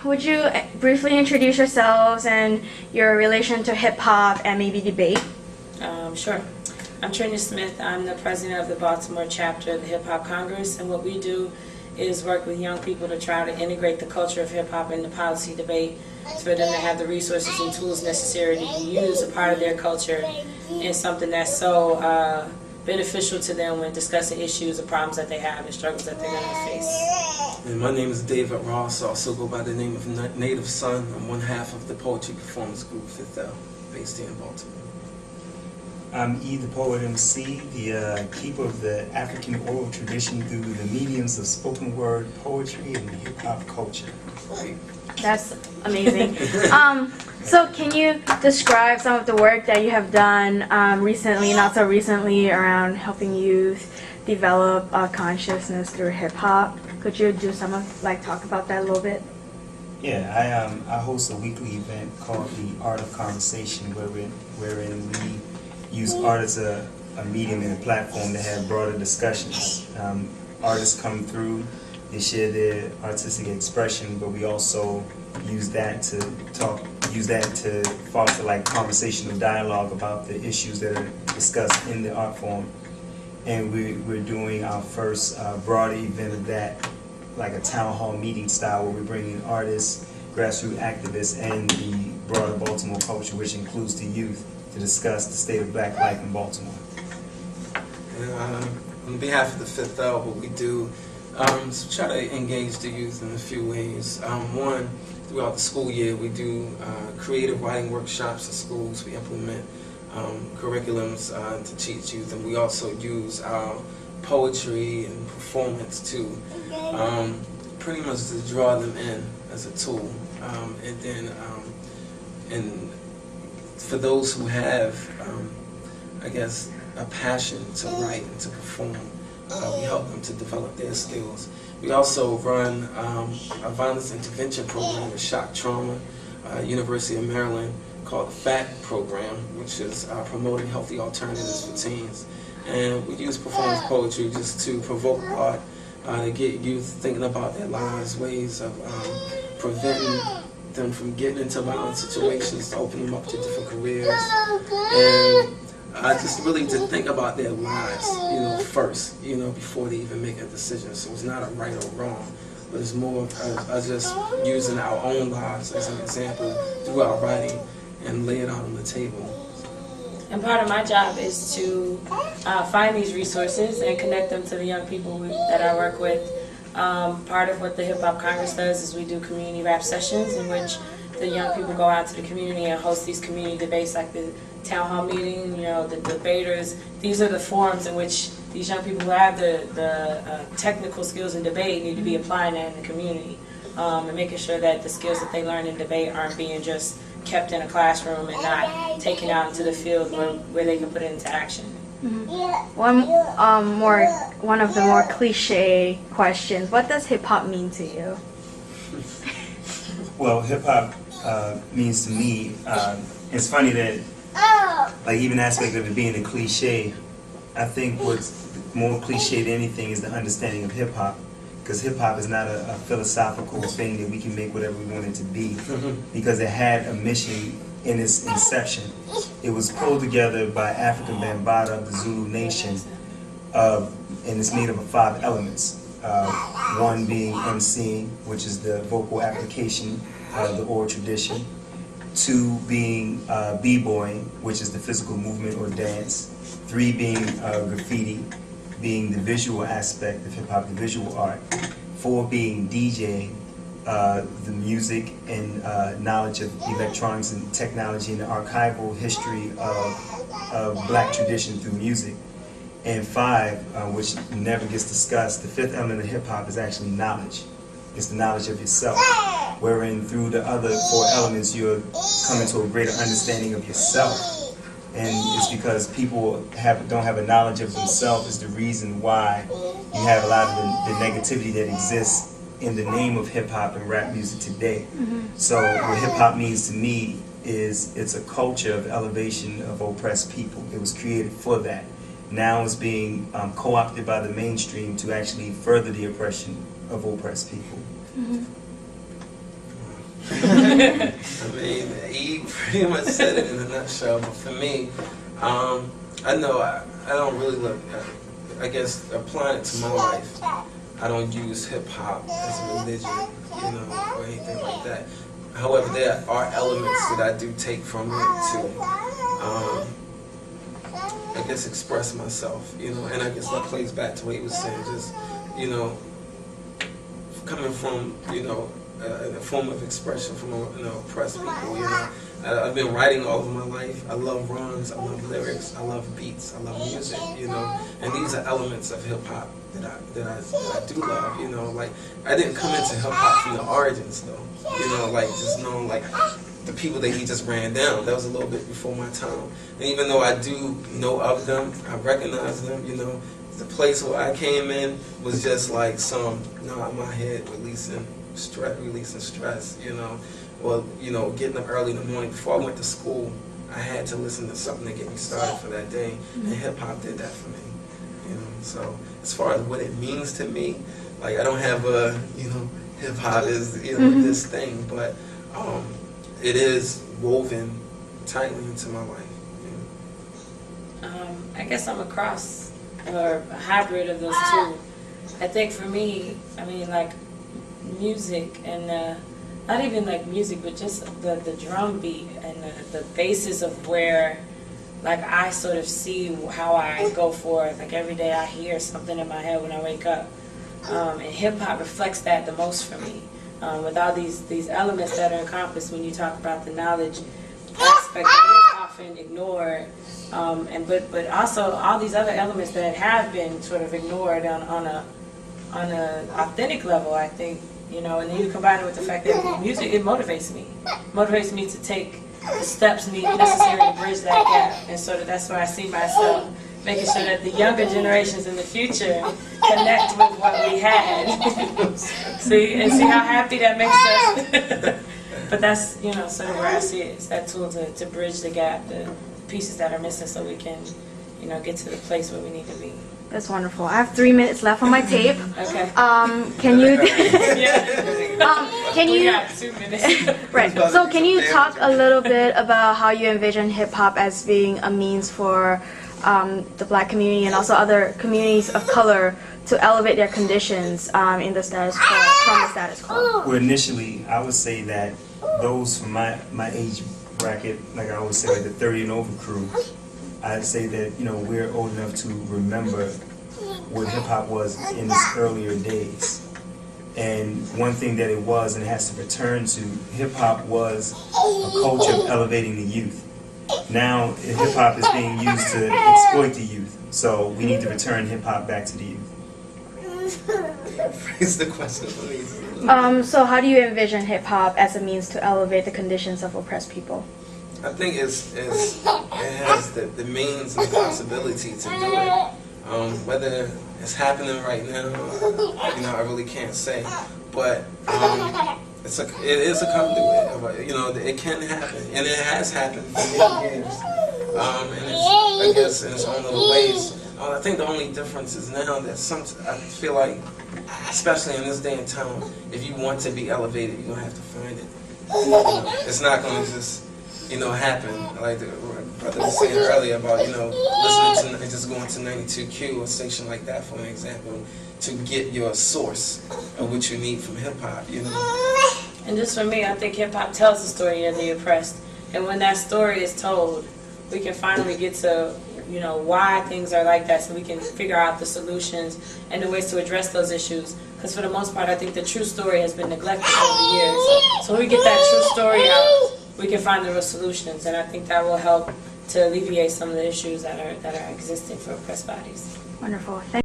Would you briefly introduce yourselves and your relation to hip-hop and maybe debate? Sure. I'm Trinya Smith. I'm the president of the Baltimore chapter of the Hip Hop Congress, and what we do is work with young people to try to integrate the culture of hip-hop into policy debate for them to have the resources and tools necessary to use a part of their culture in something that's so beneficial to them when discussing issues or problems that they have and struggles that they're going to face. And my name is David Ross. I also go by the name of Native Son. I'm one half of the poetry performance group 5th L, based here in Baltimore. I'm E, the Poet MC, the keeper of the African oral tradition through the mediums of spoken word, poetry, and hip-hop culture. Right. That's amazing. So can you describe some of the work that you have done recently, not so recently, around helping youth develop consciousness through hip-hop? Could you do some of, talk about that a little bit? Yeah, I host a weekly event called the Art of Conversation, wherein we use art as a medium and a platform to have broader discussions. Artists come through, they share their artistic expression, but we also use that to foster conversational dialogue about the issues that are discussed in the art form. And we're doing our first broader event of that, like a town hall meeting style, where we're bringing artists, grassroots activists, and the broader Baltimore culture, which includes the youth, to discuss the state of black life in Baltimore. On behalf of the 5th L, what we do is try to engage the youth in a few ways. One, throughout the school year, we do creative writing workshops in schools. We implement curriculums to teach youth, and we also use our poetry and performance to pretty much to draw them in as a tool. And then for those who have, I guess, a passion to write and to perform, we help them to develop their skills. We also run a violence intervention program with shock trauma, University of Maryland, called the FACT program, which is promoting healthy alternatives for teens. And we use performance poetry just to provoke thought, to get youth thinking about their lives, ways of preventing them from getting into violent situations, to open them up to different careers, and just really to think about their lives, first, before they even make a decision. So it's not a right or wrong, but it's more of just using our own lives as an example through our writing and lay it out on the table. And part of my job is to find these resources and connect them to the young people that I work with. Part of what the Hip Hop Congress does is we do community rap sessions in which the young people go out to the community and host these community debates, like the town hall meeting, the debaters. These are the forums in which these young people who have the technical skills in debate need to be applying that in the community, and making sure that the skills that they learn in debate aren't being just kept in a classroom and not taken out into the field where they can put it into action. Mm-hmm. One of the more cliche questions: what does hip hop mean to you? Well, hip hop means to me. It's funny that, even the aspect of it being a cliche, I think what's more cliche than anything is the understanding of hip hop. Because hip hop is not a philosophical thing that we can make whatever we want it to be. Because it had a mission in its inception. It was pulled together by African Bambaataa of the Zulu Nation, and it's made up of 5 elements. One being MCing, which is the vocal application of the oral tradition. 2 being b-boying, which is the physical movement or dance. 3 being graffiti, being the visual aspect of hip-hop, the visual art. 4 being DJing, the music and knowledge of electronics and technology and the archival history of black tradition through music. And 5, which never gets discussed, the 5th element of hip-hop is actually knowledge. It's the knowledge of yourself, wherein through the other 4 elements you're coming to a greater understanding of yourself. And it's because people don't have a knowledge of themselves is the reason why you have a lot of the negativity that exists in the name of hip-hop and rap music today. So what hip-hop means to me is it's a culture of elevation of oppressed people. It was created for that. Now it's being co-opted by the mainstream to actually further the oppression of oppressed people. I mean, he pretty much said it in a nutshell. But for me, I know I don't really look at, I guess, applying it to my life. I don't use hip hop as a religion, you know, or anything like that. However, there are elements that I do take from it to, I guess, express myself, you know, and I guess that plays back to what he was saying, just, you know, coming from, you know, a form of expression from, you know, oppressed people, you know. I've been writing all of my life. I love rhymes, I love lyrics, I love beats, I love music, you know, and these are elements of hip hop that I do love, you know. Like, I didn't come into hip hop from the origins though, you know, like just knowing like the people that he just ran down. That was a little bit before my time, and even though I do know of them, I recognize them, you know. The place where I came in was just like some nod in my head, releasing stress, you know. Well, you know, getting up early in the morning before I went to school, I had to listen to something to get me started for that day, and hip hop did that for me, you know. So as far as what it means to me, like I don't have a, you know, hip hop is, you know, this thing, but it is woven tightly into my life. You know? I guess I'm a cross or a hybrid of those two. I think for me, I mean, like music and not even like music, but just the drum beat and the basis of where, like, I sort of see how I go forth. Like every day I hear something in my head when I wake up, and hip hop reflects that the most for me. With all these elements that are encompassed when you talk about the knowledge aspect, it is often ignored, but also all these other elements that have been sort of ignored on an authentic level, I think. You know, and then you combine it with the fact that music, it motivates me to take the steps necessary to bridge that gap. And sort of that's where I see myself making sure that the younger generations in the future connect with what we had. see how happy that makes us. But that's, you know, sort of where I see it. It's that tool to bridge the gap, the pieces that are missing, so we can, you know, get to the place where we need to be. That's wonderful. I have 3 minutes left on my tape. Okay. Can you? Can you? We got 2 minutes. Right. So can you talk a little bit about how you envision hip hop as being a means for the Black community and also other communities of color to elevate their conditions in the status quo, from the status quo? Well, initially, I would say that those from my age bracket, like I always say, like the 30 and over crew, I'd say that, you know, we're old enough to remember what hip-hop was in its earlier days. And one thing that it was and it has to return to, hip-hop was a culture of elevating the youth. Now, hip-hop is being used to exploit the youth. So we need to return hip-hop back to the youth. Phrase the question, please. So how do you envision hip-hop as a means to elevate the conditions of oppressed people? I think it has the means and the possibility to do it. Whether it's happening right now, you know, I really can't say. But it is a conduit. You know, it can happen, and it has happened for many years. And it's, I guess, in its own little ways. I think the only difference is now that I feel like, especially in this day and time, if you want to be elevated, you're gonna have to find it. You know, it's not gonna just, you know, happen. Like the brother was saying earlier about, you know, listening to, just going to 92Q or a station like that, for an example, to get your source of what you need from hip hop, you know. And just for me, I think hip hop tells the story of the oppressed, and when that story is told, we can finally get to, you know, why things are like that, so we can figure out the solutions and the ways to address those issues. Because for the most part, I think the true story has been neglected over the years. So when we get that true story out, we can find the real solutions, and I think that will help to alleviate some of the issues that are existing for oppressed bodies. Wonderful. Thank